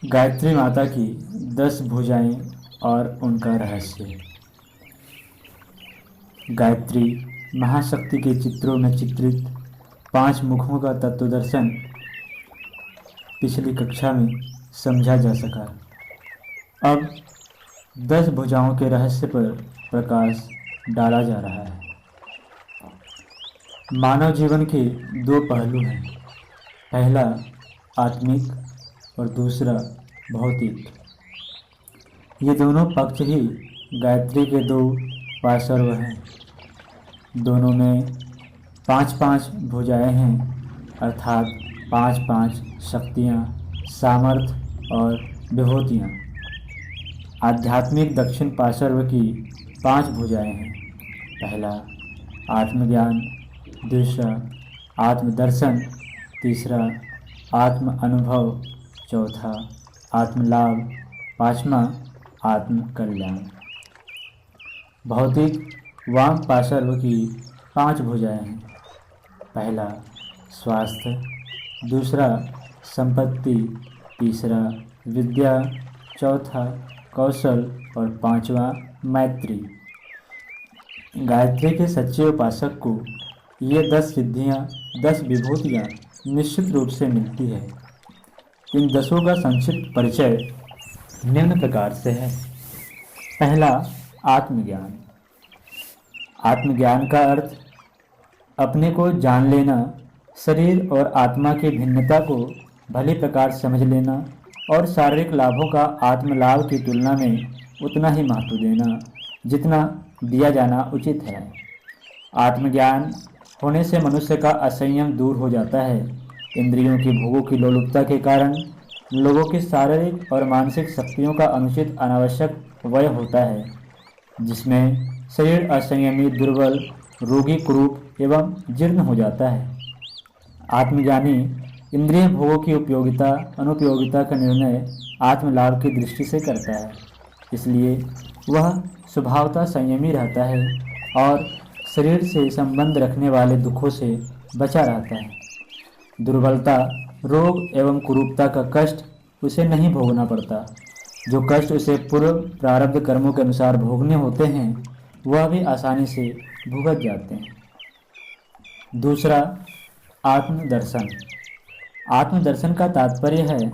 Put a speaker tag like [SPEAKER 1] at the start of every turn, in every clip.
[SPEAKER 1] गायत्री माता की 10 भुजाएं और उनका रहस्य। गायत्री महाशक्ति के चित्रों में चित्रित 5 मुखों का तत्वदर्शन पिछली कक्षा में समझा जा सका। अब 10 भुजाओं के रहस्य पर प्रकाश डाला जा रहा है। मानव जीवन के 2 पहलू हैं, पहला आत्मिक और दूसरा भौतिक। ये दोनों पक्ष ही गायत्री के 2 पार्श्व हैं। दोनों में 5-5 भुजाएं हैं, अर्थात 5-5 शक्तियाँ, सामर्थ्य और विभूतियाँ। आध्यात्मिक दक्षिण पार्श्व की 5 भुजाएं हैं, पहला आत्मज्ञान, दूसरा आत्मदर्शन, तीसरा आत्म अनुभव, चौथा आत्मलाभ, 5वां आत्म कल्याण। भौतिक वाम पार्श्व की 5 भुजाएं हैं, पहला स्वास्थ्य, दूसरा संपत्ति, तीसरा विद्या, चौथा कौशल और 5वां मैत्री। गायत्री के सच्चे उपासक को ये 10 सिद्धियाँ, 10 विभूतियाँ निश्चित रूप से मिलती है। इन 10 का संक्षिप्त परिचय निम्न प्रकार से है। पहला आत्मज्ञान। आत्मज्ञान का अर्थ अपने को जान लेना, शरीर और आत्मा की भिन्नता को भली प्रकार समझ लेना और शारीरिक लाभों का आत्मलाभ की तुलना में उतना ही महत्व देना जितना दिया जाना उचित है। आत्मज्ञान होने से मनुष्य का असंयम दूर हो जाता है। इंद्रियों की भोगों की लोलुपता के कारण लोगों की शारीरिक और मानसिक शक्तियों का अनुचित अनावश्यक व्यय होता है, जिसमें शरीर असंयमी, दुर्बल, रोगी, कुरूप एवं जीर्ण हो जाता है। आत्मज्ञानी इंद्रिय भोगों की उपयोगिता अनुपयोगिता का निर्णय आत्मलाभ की दृष्टि से करता है, इसलिए वह स्वभावतः संयमी रहता है और शरीर से संबंध रखने वाले दुखों से बचा रहता है। दुर्बलता, रोग एवं कुरूपता का कष्ट उसे नहीं भोगना पड़ता। जो कष्ट उसे पूर्व प्रारब्ध कर्मों के अनुसार भोगने होते हैं वह भी आसानी से भुगत जाते हैं। दूसरा आत्मदर्शन। आत्मदर्शन का तात्पर्य है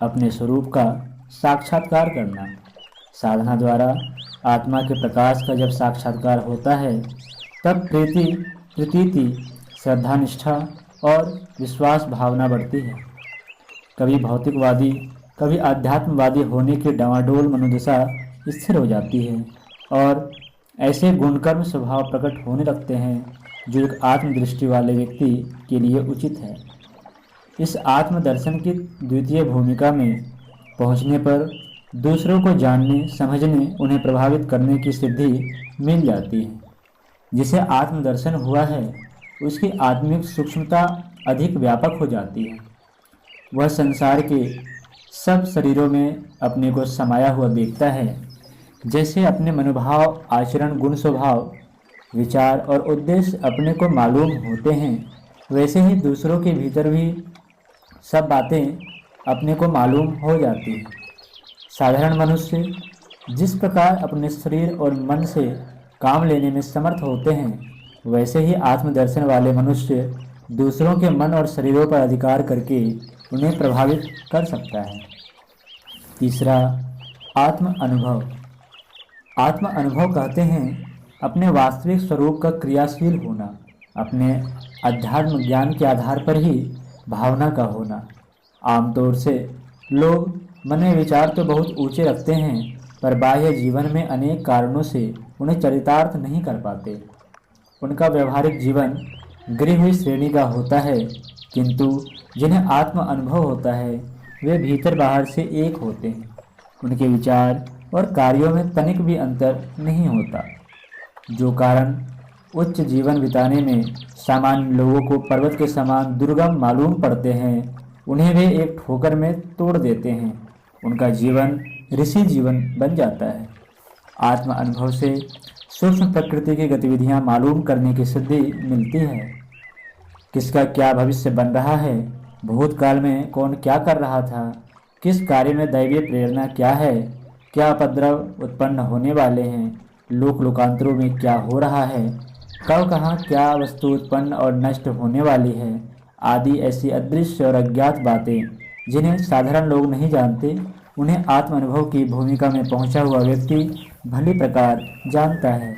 [SPEAKER 1] अपने स्वरूप का साक्षात्कार करना। साधना द्वारा आत्मा के प्रकाश का जब साक्षात्कार होता है तब प्रतीति, श्रद्धा, निष्ठा और विश्वास भावना बढ़ती है। कभी भौतिकवादी, कभी आध्यात्मवादी होने की डावाडोल मनोदशा स्थिर हो जाती है और ऐसे गुणकर्म स्वभाव प्रकट होने लगते हैं जो एक आत्मदृष्टि वाले व्यक्ति के लिए उचित है। इस आत्मदर्शन की द्वितीय भूमिका में पहुंचने पर दूसरों को जानने, समझने, उन्हें प्रभावित करने की सिद्धि मिल जाती है। जिसे आत्मदर्शन हुआ है उसकी आत्मिक सूक्ष्मता अधिक व्यापक हो जाती है। वह संसार के सब शरीरों में अपने को समाया हुआ देखता है। जैसे अपने मनोभाव, आचरण, गुण, स्वभाव, विचार और उद्देश्य अपने को मालूम होते हैं, वैसे ही दूसरों के भीतर भी सब बातें अपने को मालूम हो जाती हैं। साधारण मनुष्य जिस प्रकार अपने शरीर और मन से काम लेने में समर्थ होते हैं, वैसे ही आत्मदर्शन वाले मनुष्य दूसरों के मन और शरीरों पर अधिकार करके उन्हें प्रभावित कर सकता है। तीसरा आत्म अनुभव। आत्म अनुभव कहते हैं अपने वास्तविक स्वरूप का क्रियाशील होना, अपने अध्यात्म ज्ञान के आधार पर ही भावना का होना। आमतौर से लोग मन में विचार तो बहुत ऊंचे रखते हैं, पर बाह्य जीवन में अनेक कारणों से उन्हें चरितार्थ नहीं कर पाते। उनका व्यवहारिक जीवन गिरी हुई श्रेणी का होता है, किंतु जिन्हें आत्म अनुभव होता है वे भीतर बाहर से एक होते हैं। उनके विचार और कार्यों में तनिक भी अंतर नहीं होता। जो कारण उच्च जीवन बिताने में सामान्य लोगों को पर्वत के समान दुर्गम मालूम पड़ते हैं, उन्हें वे एक ठोकर में तोड़ देते हैं। उनका जीवन ऋषि जीवन बन जाता है। आत्म अनुभव से सूक्ष्म प्रकृति की गतिविधियां मालूम करने की सिद्धि मिलती है। किसका क्या भविष्य बन रहा है, भूतकाल में कौन क्या कर रहा था, किस कार्य में दैवीय प्रेरणा क्या है, क्या उपद्रव उत्पन्न होने वाले हैं, लोक लोकांतरों में क्या हो रहा है, कब कहाँ क्या वस्तु उत्पन्न और नष्ट होने वाली है, आदि ऐसी अदृश्य और अज्ञात बातें जिन्हें साधारण लोग नहीं जानते, उन्हें आत्म अनुभव की भूमिका में पहुंचा हुआ व्यक्ति भली प्रकार जानता है।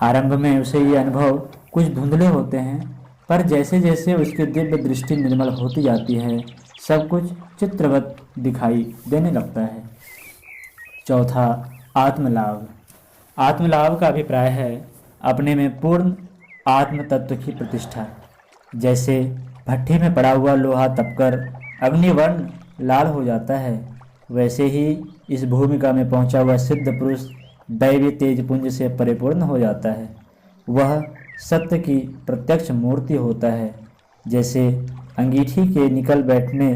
[SPEAKER 1] आरंभ में उसे ये अनुभव कुछ धुंधले होते हैं, पर जैसे जैसे उसकी दिव्य दृष्टि निर्मल होती जाती है, सब कुछ चित्रवत दिखाई देने लगता है। चौथा, आत्मलाभ। आत्मलाभ का अभिप्राय है अपने में पूर्ण आत्म तत्व की प्रतिष्ठा। जैसे भट्ठी में पड़ा हुआ लोहा तपकर अग्निवर्ण लाल हो जाता है, वैसे ही इस भूमिका में पहुंचा हुआ सिद्ध पुरुष दैवी तेजपुंज से परिपूर्ण हो जाता है। वह सत्य की प्रत्यक्ष मूर्ति होता है। जैसे अंगीठी के निकल बैठने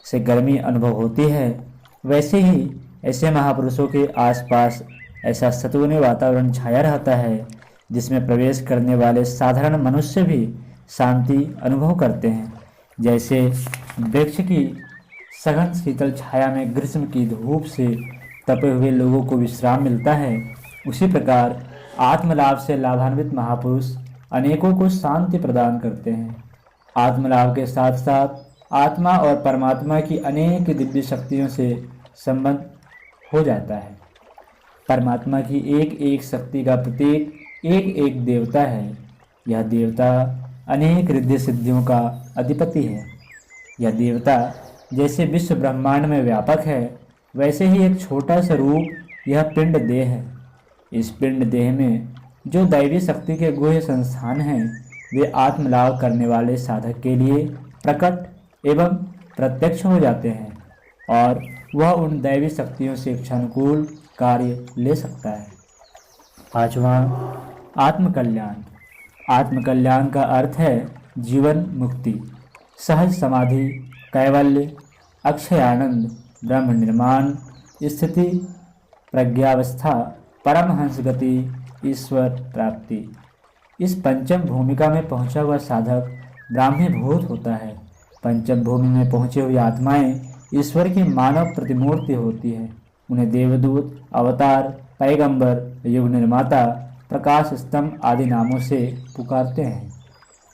[SPEAKER 1] से गर्मी अनुभव होती है, वैसे ही ऐसे महापुरुषों के आसपास ऐसा सतुवनी वातावरण छाया रहता है जिसमें प्रवेश करने वाले साधारण मनुष्य भी शांति अनुभव करते हैं। जैसे वृक्ष की सघन शीतल छाया में ग्रीष्म की धूप से तपे हुए लोगों को विश्राम मिलता है, उसी प्रकार आत्मलाभ से लाभान्वित महापुरुष अनेकों को शांति प्रदान करते हैं। आत्मलाभ के साथ साथ आत्मा और परमात्मा की अनेक दिव्य शक्तियों से संबंध हो जाता है। परमात्मा की एक एक शक्ति का प्रतीक एक एक देवता है। यह देवता अनेक रिद्धि सिद्धियों का अधिपति है। यह देवता जैसे विश्व ब्रह्मांड में व्यापक है, वैसे ही एक छोटा सा रूप यह पिंड देह है। इस पिंड देह में जो दैवी शक्ति के गुह्य संस्थान हैं, वे आत्मलाभ करने वाले साधक के लिए प्रकट एवं प्रत्यक्ष हो जाते हैं और वह उन दैवी शक्तियों से क्षणकुल कार्य ले सकता है। पांचवा, आत्मकल्याण। आत्मकल्याण का अर्थ है जीवन मुक्ति, सहज समाधि, कैवल्य, अक्षय आनंद, ब्रह्म निर्माण, स्थिति, प्रज्ञावस्था, परमहंस गति, ईश्वर प्राप्ति। इस पंचम भूमिका में पहुंचा हुआ साधक ब्राह्मीभूत होता है। पंचम भूमि में पहुंचे हुए आत्माएं ईश्वर की मानव प्रतिमूर्ति होती है। उन्हें देवदूत, अवतार, पैगंबर, युग निर्माता, प्रकाश स्तंभ आदि नामों से पुकारते हैं।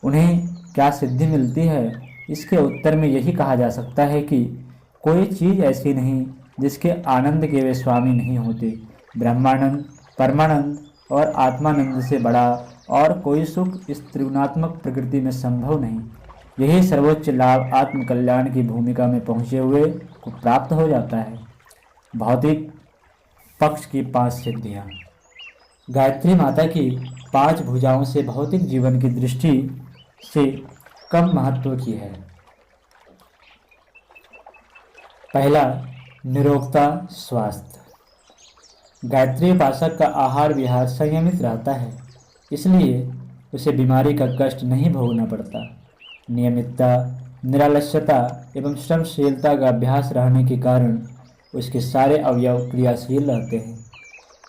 [SPEAKER 1] उन्हें क्या सिद्धि मिलती है, इसके उत्तर में यही कहा जा सकता है कि कोई चीज़ ऐसी नहीं जिसके आनंद के वे स्वामी नहीं होते। ब्रह्मानंद, परमानंद और आत्मानंद से बड़ा और कोई सुख इस त्रिगुणात्मक प्रकृति में संभव नहीं। यही सर्वोच्च लाभ आत्मकल्याण की भूमिका में पहुँचे हुए को प्राप्त हो जाता है। भौतिक पक्ष की 5 सिद्धियाँ। गायत्री माता की 5 भुजाओं से भौतिक जीवन की दृष्टि से कम महत्व की है। पहला, निरोगता स्वास्थ्य। गायत्री उपासक का आहार विहार संयमित रहता है, इसलिए उसे बीमारी का कष्ट नहीं भोगना पड़ता। नियमितता, निरालस्यता एवं श्रमशीलता का अभ्यास रहने के कारण उसके सारे अवयव क्रियाशील रहते हैं।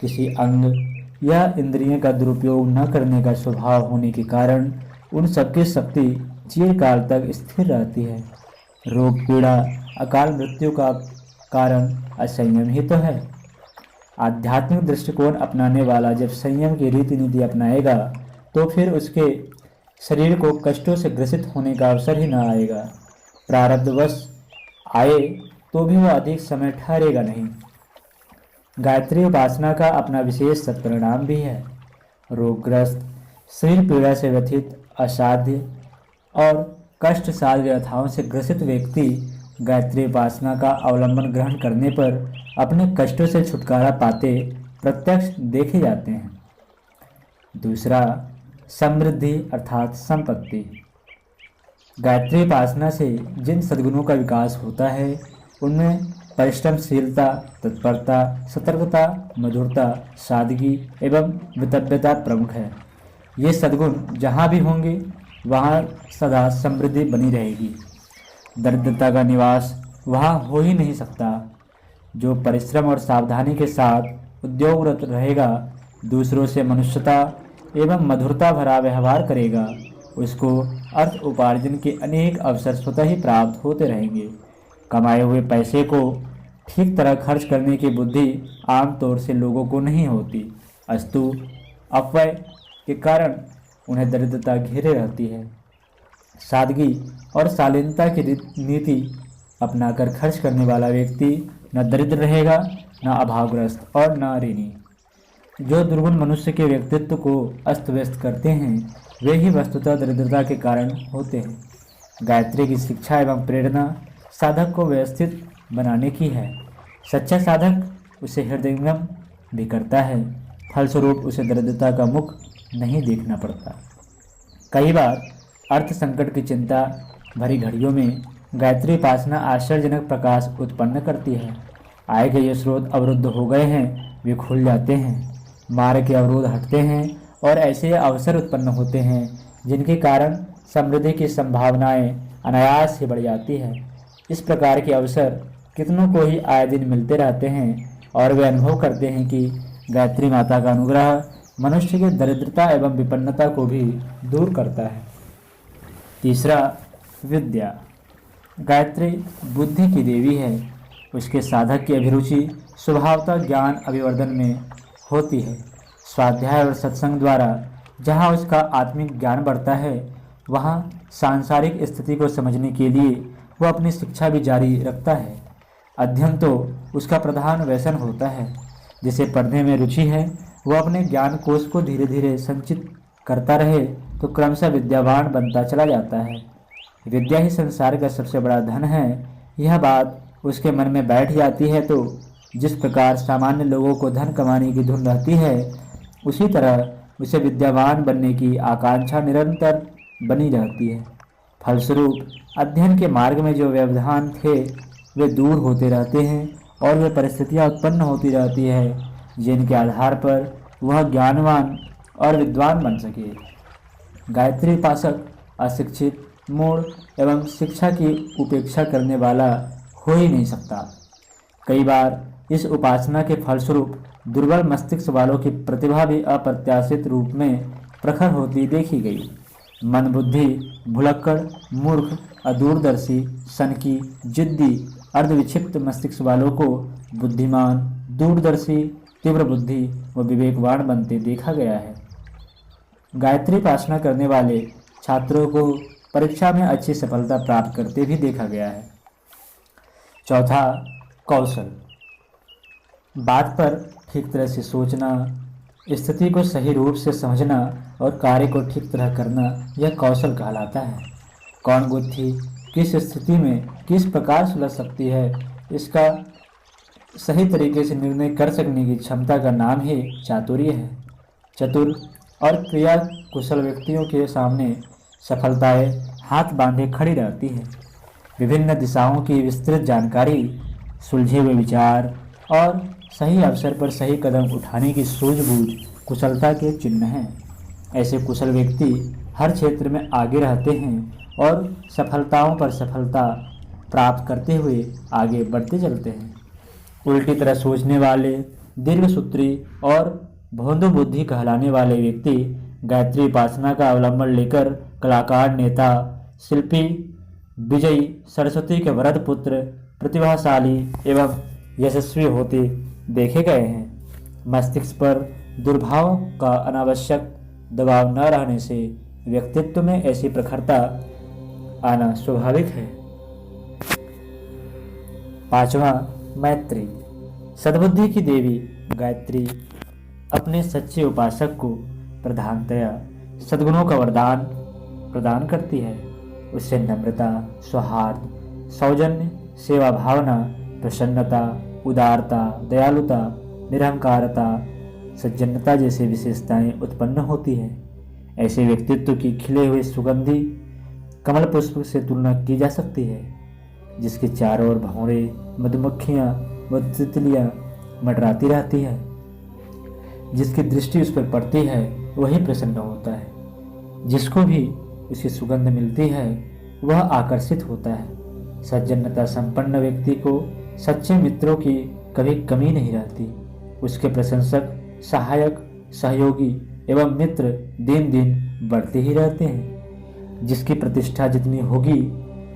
[SPEAKER 1] किसी अंग या इंद्रिय का दुरुपयोग न करने का स्वभाव होने के कारण उन सबकी शक्ति चिरकाल तक स्थिर रहती है। रोग पीड़ा, अकाल मृत्यु का कारण असंयम ही तो है। आध्यात्मिक दृष्टिकोण अपनाने वाला जब संयम की रीति नीति अपनाएगा तो फिर उसके शरीर को कष्टों से ग्रसित होने का अवसर ही न आएगा। प्रारब्धवश आए तो भी वह अधिक समय ठहरेगा नहीं। गायत्री उपासना का अपना विशेष सत्परिणाम भी है। रोगग्रस्त, शरीर पीड़ा से व्यथित, असाध्य और कष्ट साध्य व्यथाओं से ग्रसित व्यक्ति गायत्री उपासना का अवलंबन ग्रहण करने पर अपने कष्टों से छुटकारा पाते प्रत्यक्ष देखे जाते हैं। दूसरा, समृद्धि अर्थात संपत्ति। गायत्री उपासना से जिन सद्गुणों का विकास होता है उनमें परिश्रमशीलता, तत्परता, सतर्कता, मधुरता, सादगी एवं मितव्यता प्रमुख है। ये सद्गुण जहाँ भी होंगे वहाँ सदा समृद्धि बनी रहेगी। दरिद्रता का निवास वहाँ हो ही नहीं सकता। जो परिश्रम और सावधानी के साथ उद्योगरत रहेगा, दूसरों से मनुष्यता एवं मधुरता भरा व्यवहार करेगा, उसको अर्थ उपार्जन के अनेक अवसर स्वतः ही प्राप्त होते रहेंगे। कमाए हुए पैसे को ठीक तरह खर्च करने की बुद्धि आमतौर से लोगों को नहीं होती, अस्तु अपव्यय के कारण उन्हें दरिद्रता घेरे रहती है। सादगी और शालीनता की नीति अपनाकर खर्च करने वाला व्यक्ति न दरिद्र रहेगा, न अभावग्रस्त और न ऋणी। जो दुर्गुण मनुष्य के व्यक्तित्व को अस्त व्यस्त करते हैं, वे ही वस्तुतः दरिद्रता के कारण होते हैं। गायत्री की शिक्षा एवं प्रेरणा साधक को व्यवस्थित बनाने की है। सच्चा साधक उसे हृदयंगम भी करता है, फलस्वरूप उसे दरिद्रता का मुख नहीं देखना पड़ता। कई बार अर्थ संकट की चिंता भरी घड़ियों में गायत्री उपासना आश्चर्यजनक प्रकाश उत्पन्न करती है। आय के ये स्रोत अवरुद्ध हो गए हैं, वे खुल जाते हैं, मार्ग के अवरोध हटते हैं और ऐसे अवसर उत्पन्न होते हैं जिनके कारण समृद्धि की संभावनाएं अनायास ही बढ़ जाती है। इस प्रकार के अवसर कितनों को ही आए दिन मिलते रहते हैं और वे अनुभव करते हैं कि गायत्री माता का अनुग्रह मनुष्य की दरिद्रता एवं विपन्नता को भी दूर करता है। तीसरा, विद्या। गायत्री बुद्धि की देवी है। उसके साधक की अभिरुचि स्वभावतः ज्ञान अभिवर्धन में होती है। स्वाध्याय और सत्संग द्वारा जहाँ उसका आत्मिक ज्ञान बढ़ता है, वहाँ सांसारिक स्थिति को समझने के लिए वह अपनी शिक्षा भी जारी रखता है। अध्ययन तो उसका प्रधान व्यसन होता है। जिसे पढ़ने में रुचि है, वह अपने ज्ञान कोश को धीरे धीरे संचित करता रहे तो क्रमशः विद्यावान बनता चला जाता है। विद्या ही संसार का सबसे बड़ा धन है। यह बात उसके मन में बैठ जाती है तो जिस प्रकार सामान्य लोगों को धन कमाने की धुन रहती है, उसी तरह उसे विद्यावान बनने की आकांक्षा निरंतर बनी रहती है। फलस्वरूप अध्ययन के मार्ग में जो व्यवधान थे वे दूर होते रहते हैं और वे परिस्थितियाँ उत्पन्न होती रहती है जिनके आधार पर वह ज्ञानवान और विद्वान बन सके। गायत्री उपासक अशिक्षित, मूढ़ एवं शिक्षा की उपेक्षा करने वाला हो ही नहीं सकता। कई बार इस उपासना के फलस्वरूप दुर्बल मस्तिष्क वालों की प्रतिभा भी अप्रत्याशित रूप में प्रखर होती देखी गई। मंदबुद्धि, भुलक्कड़, मूर्ख, अदूरदर्शी, सनकी, जिद्दी, अर्धविक्षिप्त मस्तिष्क वालों को बुद्धिमान, दूरदर्शी, तीव्र बुद्धि व विवेकवान बनते देखा गया है। गायत्री उपासना करने वाले छात्रों को परीक्षा में अच्छी सफलता प्राप्त करते भी देखा गया है। चौथा, कौशल। बात पर ठीक तरह से सोचना, स्थिति को सही रूप से समझना और कार्य को ठीक तरह करना, यह कौशल कहलाता है। कौन बुद्धि किस स्थिति में किस प्रकार सुलझ सकती है, इसका सही तरीके से निर्णय कर सकने की क्षमता का नाम ही चातुर्य है। चतुर और क्रिया कुशल व्यक्तियों के सामने सफलताएं हाथ बांधे खड़ी रहती है। विभिन्न दिशाओं की विस्तृत जानकारी, सुलझे हुए विचार और सही अवसर पर सही कदम उठाने की सूझबूझ कुशलता के चिन्ह हैं। ऐसे कुशल व्यक्ति हर क्षेत्र में आगे रहते हैं और सफलताओं पर सफलता प्राप्त करते हुए आगे बढ़ते चलते हैं। उल्टी तरह सोचने वाले, दीर्घसूत्री और भोंदू बुद्धि कहलाने वाले व्यक्ति गायत्री उपासना का अवलंबन लेकर कलाकार, नेता, शिल्पी, विजयी, सरस्वती के वरद पुत्र, प्रतिभाशाली एवं यशस्वी होते देखे गए हैं। मस्तिष्क पर दुर्भाव का अनावश्यक दबाव न रहने से व्यक्तित्व में ऐसी प्रखरता आना स्वाभाविक है। पांचवा, मैत्री। सद्बुद्धि की देवी गायत्री अपने सच्चे उपासक को प्रधानतया सद्गुणों का वरदान प्रदान करती है। उससे नम्रता, सौहार्द, सौजन्य, सेवा भावना, प्रसन्नता, उदारता, दयालुता, निरहंकारता, सज्जनता जैसी विशेषताएं उत्पन्न होती है। ऐसे व्यक्तित्व की खिले हुए सुगंधी कमल पुष्प से तुलना की जा सकती है। जिसके चारों ओर भंवरे, मधुमक्खियाँ व तितलियाँ मंडराती रहती है। जिसकी दृष्टि उस पर पड़ती है वही प्रसन्न होता है। जिसको भी उसकी सुगंध मिलती है वह आकर्षित होता है। सज्जनता संपन्न व्यक्ति को सच्चे मित्रों की कभी कमी नहीं रहती। उसके प्रशंसक, सहायक, सहयोगी एवं मित्र दिन दिन बढ़ते ही रहते हैं। जिसकी प्रतिष्ठा जितनी होगी,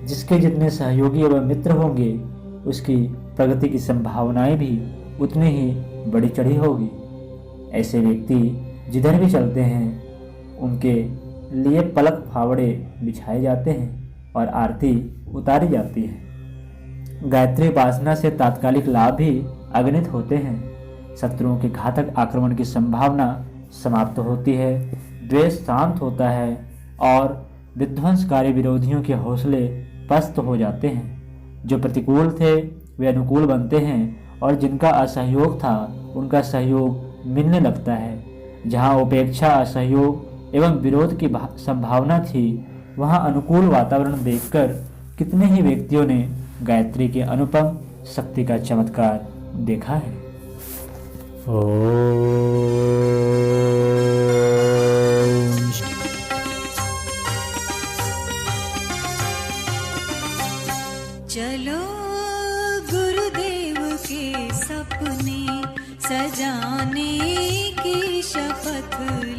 [SPEAKER 1] जिसके जितने सहयोगी एवं मित्र होंगे, उसकी प्रगति की संभावनाएं भी उतनी ही बढ़ी चढ़ी होगी। ऐसे व्यक्ति जिधर भी चलते हैं उनके लिए पलक फावड़े बिछाए जाते हैं और आरती उतारी जाती है। गायत्री उपासना से तात्कालिक लाभ भी अगणित होते हैं। शत्रुओं के घातक आक्रमण की संभावना समाप्त होती है, द्वेष शांत होता है और विध्वंसकारी विरोधियों के हौसले पस्त हो जाते हैं। जो प्रतिकूल थे वे अनुकूल बनते हैं और जिनका असहयोग था उनका सहयोग मिलने लगता है। जहाँ उपेक्षा, असहयोग एवं विरोध की संभावना थी, वहाँ अनुकूल वातावरण देखकर कितने ही व्यक्तियों ने गायत्री के अनुपम शक्ति का चमत्कार देखा है।
[SPEAKER 2] चलो गुरुदेव के सपने सजाने की शपथ